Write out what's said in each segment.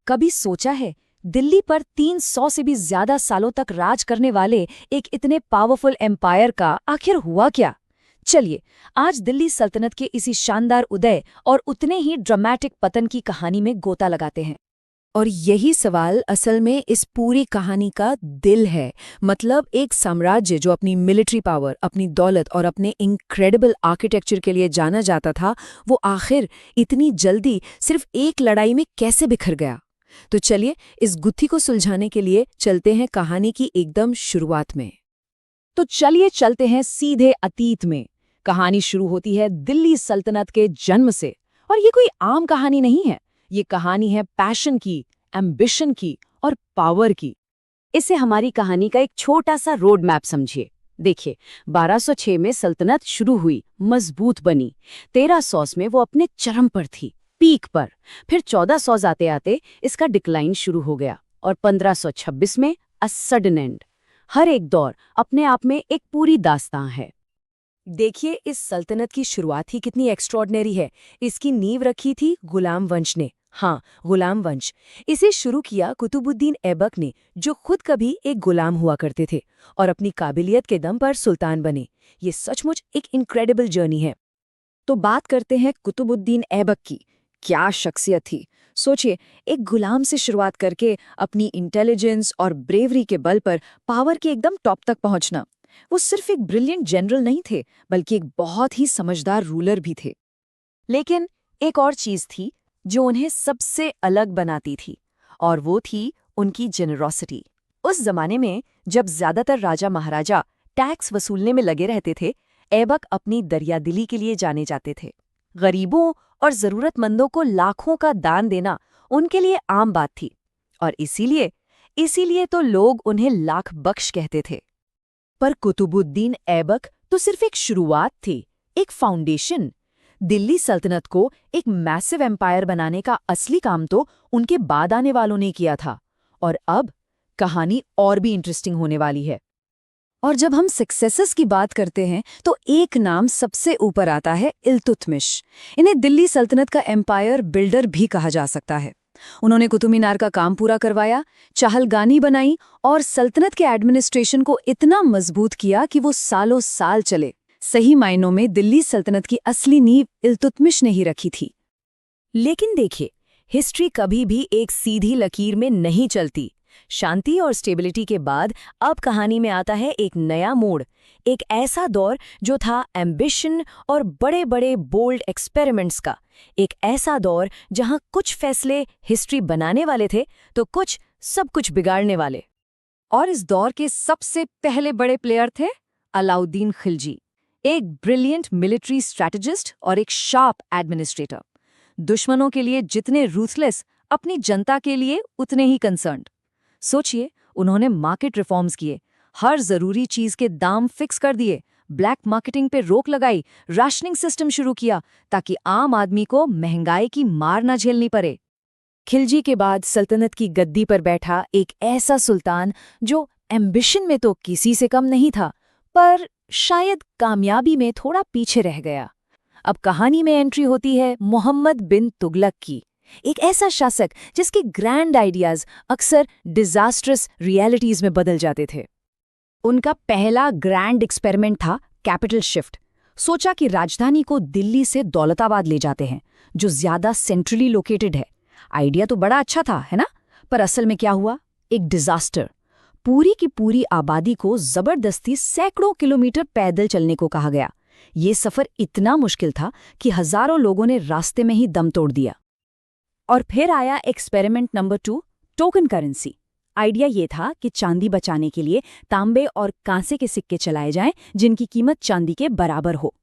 कभी सोचा है दिल्ली पर 300 से भी ज्यादा सालों तक राज करने वाले एक इतने पावरफुल एम्पायर का आखिर हुआ क्या? चलिए आज दिल्ली सल्तनत के इसी शानदार उदय और उतने ही ड्रामेटिक पतन की कहानी में गोता लगाते हैं। और यही सवाल असल में इस पूरी कहानी का दिल है। मतलब एक साम्राज्य जो अपनी मिलिट्री पावर, अपनी दौलत और अपने इनक्रेडिबल आर्किटेक्चर के लिए जाना जाता था, वो आखिर इतनी जल्दी सिर्फ एक लड़ाई में कैसे बिखर गया। तो चलिए इस गुत्थी को सुलझाने के लिए चलते हैं कहानी की एकदम शुरुआत में। तो चलिए चलते हैं सीधे अतीत में। कहानी शुरू होती है दिल्ली सल्तनत के जन्म से, और ये कोई आम कहानी नहीं है। ये कहानी है पैशन की, एम्बिशन की और पावर की। इसे हमारी कहानी का एक छोटा सा रोड मैप समझिए। देखिए, 1206 में सल्तनत शुरू हुई, मजबूत बनी। 1300 में वो अपने चरम पर थी, पीक पर। फिर 1400 आते आते इसका डिक्लाइन शुरू हो गया और 1526 में अ सडन एंड। हर एक दौर अपने आप में एक पूरी दास्तां है। देखिए इस सल्तनत की शुरुआत ही कितनी एक्स्ट्रॉर्डिनरी है। इसकी नींव रखी थी गुलाम वंश ने। हाँ, गुलाम वंश। इसे शुरू किया कुतुबुद्दीन ऐबक ने, जो खुद कभी एक गुलाम हुआ करते थे और अपनी काबिलियत के दम पर सुल्तान बने। ये सचमुच एक इनक्रेडिबल जर्नी है। तो बात करते हैं कुतुबुद्दीन ऐबक की। क्या शख्सियत थी! सोचिए, एक गुलाम से शुरुआत करके अपनी इंटेलिजेंस और ब्रेवरी के बल पर पावर के एकदम टॉप तक पहुंचना। वो सिर्फ एक ब्रिलियंट जनरल नहीं थे, बल्कि एक बहुत ही समझदार रूलर भी थे। लेकिन एक और चीज थी जो उन्हें सबसे अलग बनाती थी, और वो थी उनकी जेनरोसिटी। उस जमाने में जब ज्यादातर राजा महाराजा टैक्स वसूलने में लगे रहते थे, ऐबक अपनी दरियादिली के लिए जाने जाते थे। गरीबों और जरूरतमंदों को लाखों का दान देना उनके लिए आम बात थी, और इसीलिए तो लोग उन्हें लाख बख्श कहते थे। पर कुतुबुद्दीन ऐबक तो सिर्फ एक शुरुआत थी, एक फाउंडेशन। दिल्ली सल्तनत को एक मैसिव एम्पायर बनाने का असली काम तो उनके बाद आने वालों ने किया था। और अब कहानी और भी इंटरेस्टिंग होने वाली है। और जब हम सक्सेसेस की बात करते हैं तो एक नाम सबसे ऊपर आता है, इल्तुतमिश। इन्हें दिल्ली सल्तनत का एम्पायर बिल्डर भी कहा जा सकता है। उन्होंने कुतुब मीनार का काम पूरा करवाया, चहलगानी बनाई और सल्तनत के एडमिनिस्ट्रेशन को इतना मजबूत किया कि वो सालों साल चले। सही मायनों में दिल्ली सल्तनत की असली नींव इल्तुतमिश ने ही रखी थी। लेकिन देखिए, हिस्ट्री कभी भी एक सीधी लकीर में नहीं चलती। शांति और स्टेबिलिटी के बाद अब कहानी में आता है एक नया मोड़, एक ऐसा दौर जो था एम्बिशन और बड़े बड़े बोल्ड एक्सपेरिमेंट्स का। एक ऐसा दौर जहां कुछ फैसले हिस्ट्री बनाने वाले थे तो कुछ सब कुछ बिगाड़ने वाले। और इस दौर के सबसे पहले बड़े प्लेयर थे अलाउद्दीन खिलजी, एक ब्रिलियंट मिलिट्री स्ट्रैटेजिस्ट और एक शार्प एडमिनिस्ट्रेटर। दुश्मनों के लिए जितने रूथलेस, अपनी जनता के लिए उतने ही कंसर्न्ड। सोचिए, उन्होंने मार्केट रिफॉर्म्स किए, हर जरूरी चीज के दाम फिक्स कर दिए, ब्लैक मार्केटिंग पे रोक लगाई, राशनिंग सिस्टम शुरू किया ताकि आम आदमी को महंगाई की मार न झेलनी पड़े। खिलजी के बाद सल्तनत की गद्दी पर बैठा एक ऐसा सुल्तान जो एम्बिशन में तो किसी से कम नहीं था, पर शायद कामयाबी में थोड़ा पीछे रह गया। अब कहानी में एंट्री होती है मोहम्मद बिन तुगलक की, एक ऐसा शासक जिसके ग्रैंड आइडियाज अक्सर डिजास्ट्रस रियलिटीज में बदल जाते थे। उनका पहला ग्रैंड एक्सपेरिमेंट था कैपिटल शिफ्ट। सोचा कि राजधानी को दिल्ली से दौलताबाद ले जाते हैं, जो ज्यादा सेंट्रली लोकेटेड है। आइडिया तो बड़ा अच्छा था, है ना? पर असल में क्या हुआ? एक डिजास्टर। पूरी की पूरी आबादी को जबरदस्ती सैकड़ों किलोमीटर पैदल चलने को कहा गया। ये सफर इतना मुश्किल था कि हजारों लोगों ने रास्ते में ही दम तोड़ दिया। और फिर आया experiment number 2, token currency. Idea ये था कि चांदी बचाने के लिए तांबे और कांसे के सिक्के चलाए जाएं, जिनकी कीमत चांदी के बराबर हो।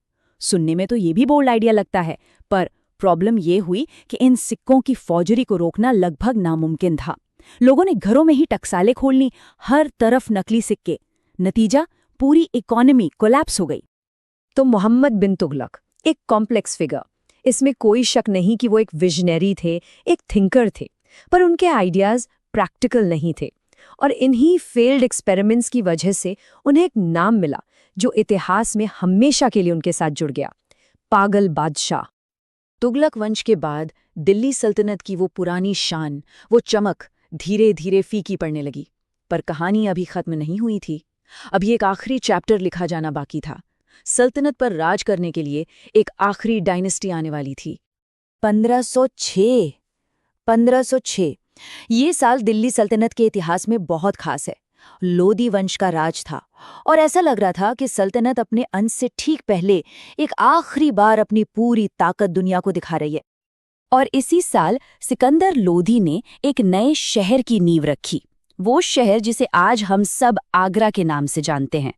सुनने में तो ये भी बोल्ड आइडिया लगता है, पर प्रॉब्लम ये हुई कि इन सिक्कों की फौजरी को रोकना लगभग नामुमकिन था। लोगों ने घरों में ही टकसालें खोल ली, हर तरफ नकली सिक्के। नतीजा, पूरी इकोनॉमी कोलैप्स हो गई। तो मोहम्मद बिन तुगलक एक कॉम्प्लेक्स फिगर। इसमें कोई शक नहीं कि वो एक विजनरी थे, एक थिंकर थे, पर उनके आइडियाज प्रैक्टिकल नहीं थे। और इन्हीं फेल्ड एक्सपेरिमेंट्स की वजह से उन्हें एक नाम मिला जो इतिहास में हमेशा के लिए उनके साथ जुड़ गया, पागल बादशाह। तुगलक वंश के बाद दिल्ली सल्तनत की वो पुरानी शान, वो चमक धीरे धीरे फीकी पड़ने लगी। पर कहानी अभी खत्म नहीं हुई थी। अभी एक आखिरी चैप्टर लिखा जाना बाकी था। सल्तनत पर राज करने के लिए एक आखिरी डायनेस्टी आने वाली थी। 1506 ये साल दिल्ली सल्तनत के इतिहास में बहुत खास है। लोदी वंश का राज था और ऐसा लग रहा था कि सल्तनत अपने अंत से ठीक पहले एक आखिरी बार अपनी पूरी ताकत दुनिया को दिखा रही है। और इसी साल सिकंदर लोदी ने एक नए शहर की नींव रखी, वो शहर जिसे आज हम सब आगरा के नाम से जानते हैं।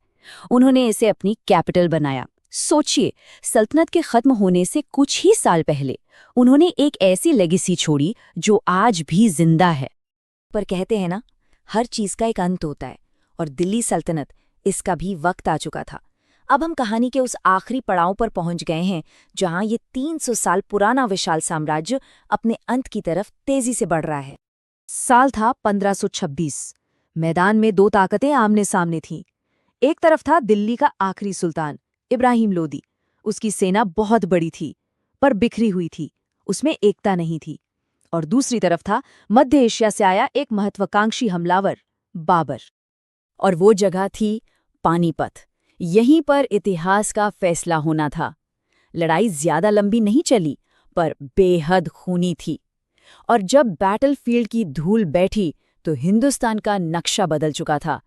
उन्होंने इसे अपनी कैपिटल बनाया। सोचिए, सल्तनत के खत्म होने से कुछ ही साल पहले उन्होंने एक ऐसी लेगेसी छोड़ी जो आज भी जिंदा है। पर कहते हैं ना, हर चीज का एक अंत होता है, और दिल्ली सल्तनत इसका भी वक्त आ चुका था। अब हम कहानी के उस आखिरी पड़ाव पर पहुंच गए हैं जहां ये 300 साल पुराना विशाल साम्राज्य अपने अंत की तरफ तेजी से बढ़ रहा है। साल था 1526। मैदान में दो ताकतें आमने सामने थीं। एक तरफ था दिल्ली का आखिरी सुल्तान इब्राहिम लोदी। उसकी सेना बहुत बड़ी थी, पर बिखरी हुई थी, उसमें एकता नहीं थी। और दूसरी तरफ था मध्य एशिया से आया एक महत्वाकांक्षी हमलावर बाबर। और वो जगह थी पानीपत। यहीं पर इतिहास का फैसला होना था। लड़ाई ज्यादा लंबी नहीं चली, पर बेहद खूनी थी। और जब बैटलफील्ड की धूल बैठी तो हिंदुस्तान का नक्शा बदल चुका था।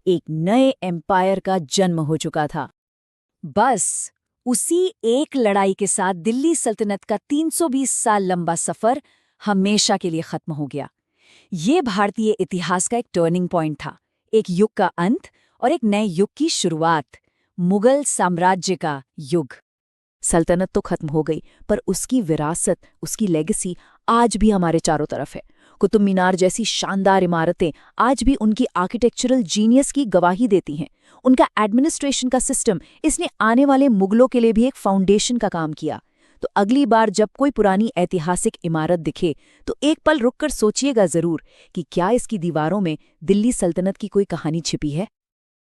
एक नए एम्पायर का जन्म हो चुका था। बस उसी एक लड़ाई के साथ दिल्ली सल्तनत का 320 साल लंबा सफर हमेशा के लिए खत्म हो गया। ये भारतीय इतिहास का एक टर्निंग पॉइंट था, एक युग का अंत और एक नए युग की शुरुआत, मुगल साम्राज्य का युग। सल्तनत तो खत्म हो गई, पर उसकी विरासत, उसकी लेगेसी आज भी हमारे चारों तरफ है। कुतुब मीनार जैसी शानदार इमारतें आज भी उनकी आर्किटेक्चरल जीनियस की गवाही देती हैं। उनका एडमिनिस्ट्रेशन का सिस्टम, इसने आने वाले मुगलों के लिए भी एक फाउंडेशन का काम किया। तो अगली बार जब कोई पुरानी ऐतिहासिक इमारत दिखे तो एक पल रुककर सोचिएगा जरूर कि क्या इसकी दीवारों में दिल्ली सल्तनत की कोई कहानी छिपी है।